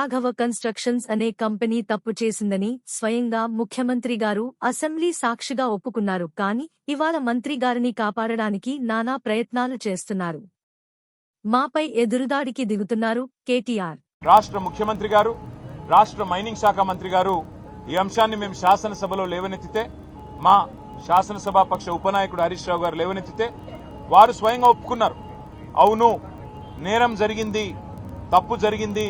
Raghava constructions అనే company తప్పు చేసిందని స్వయంగా ముఖ్యమంత్రి గారు అసెంబ్లీ సాక్షిగా ఒప్పుకున్నారు. కానీ ఇవాళ మంత్రి గారిని కాపాడడానికి నానా ప్రయత్నాలు చేస్తున్నారు. మాపై ఎదురుదాడికి దిగుతున్నారు కేటీఆర్. రాష్ట్ర ముఖ్యమంత్రి గారు, రాష్ట్ర మైనింగ్ శాఖ మంత్రి గారు ఈ అంశాన్ని మేము శాసనసభలో లేవనెత్తితే, మా శాసనసభాపక్ష ఉపనాయకుడు హరీష్ రావు గారు లేవనెత్తితే వారు స్వయంగా ఒప్పుకున్నారు. అవును, నేరం జరిగింది, తప్పు జరిగింది,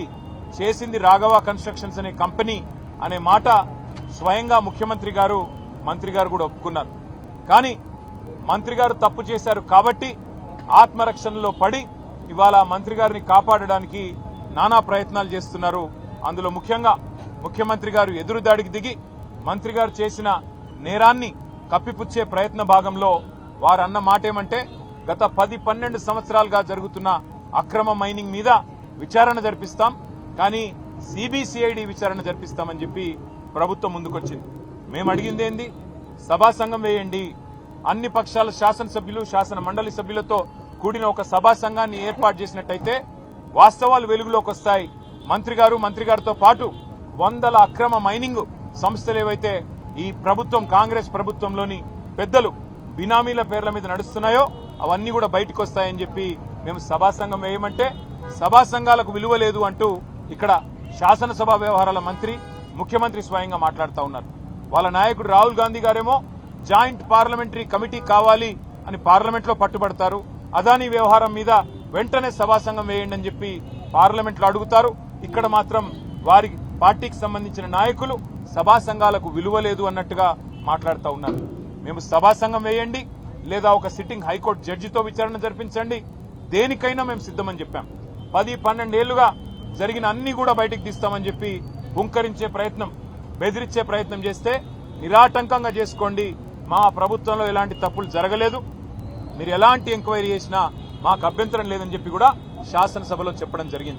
చేసింది రాఘవ కన్స్ట్రక్షన్స్ అనే కంపెనీ అనే మాట స్వయంగా ముఖ్యమంత్రి గారు, మంత్రి గారు కూడా ఒప్పుకున్నారు. కానీ మంత్రి గారు తప్పు చేశారు కాబట్టి ఆత్మరక్షణలో పడి ఇవాళ మంత్రి గారిని కాపాడడానికి నానా ప్రయత్నాలు చేస్తున్నారు. అందులో ముఖ్యంగా ముఖ్యమంత్రి గారు ఎదురుదాడికి దిగి మంత్రి గారు చేసిన నేరాన్ని కప్పిపుచ్చే ప్రయత్న భాగంలో వారు అన్న మాట ఏమంటే, గత 10-12 సంవత్సరాలుగా జరుగుతున్న అక్రమ మైనింగ్ మీద విచారణ జరిపిస్తాం, కానీ సిబిసిఐడి విచారణ జరిపిస్తామని చెప్పి ప్రభుత్వం ముందుకొచ్చింది. మేము అడిగింది ఏంది? సభా సంఘం వేయండి, అన్ని పక్షాల శాసనసభ్యులు, శాసన మండలి సభ్యులతో కూడిన ఒక సభా సంఘాన్ని ఏర్పాటు చేసినట్టయితే వాస్తవాలు వెలుగులోకి వస్తాయి. మంత్రి గారితో పాటు వందల అక్రమ మైనింగ్ సంస్థలు ఏవైతే ఈ ప్రభుత్వం, కాంగ్రెస్ ప్రభుత్వంలోని పెద్దలు బినామీల పేర్ల మీద నడుస్తున్నాయో అవన్నీ కూడా బయటకు వస్తాయని చెప్పి మేము సభా సంఘం వేయమంటే, సభా సంఘాలకు విలువ లేదు అంటూ ఇక్కడ శాసనసభ వ్యవహారాల మంత్రి, ముఖ్యమంత్రి స్వయంగా మాట్లాడుతూ ఉన్నారు. వాళ్ళ నాయకుడు రాహుల్ గాంధీ గారేమో జాయింట్ పార్లమెంటరీ కమిటీ కావాలి అని పార్లమెంట్లో పట్టుబడతారు. అదానీ వ్యవహారం మీద వెంటనే సభా సంఘం వేయండి అని చెప్పి పార్లమెంట్లో అడుగుతారు. ఇక్కడ మాత్రం వారి పార్టీకి సంబంధించిన నాయకులు సభా సంఘాలకు విలువ లేదు అన్నట్టుగా మాట్లాడుతూ ఉన్నారు. మేము సభా సంఘం వేయండి, లేదా ఒక సిట్టింగ్ హైకోర్టు జడ్జితో విచారణ జరిపించండి, దేనికైనా మేము సిద్ధమని చెప్పాం. 10-12 ఏళ్లుగా జరిగిన అన్ని కూడా బయటికి తీస్తామని చెప్పి హుంకరించే ప్రయత్నం, బెదిరించే ప్రయత్నం చేస్తే నిరాటంకంగా చేసుకోండి, మా ప్రభుత్వంలో ఎలాంటి తప్పులు జరగలేదు, మీరు ఎలాంటి ఎంక్వైరీ చేసినా మాకు అభ్యంతరం లేదని చెప్పి కూడా శాసనసభలో చెప్పడం జరిగింది.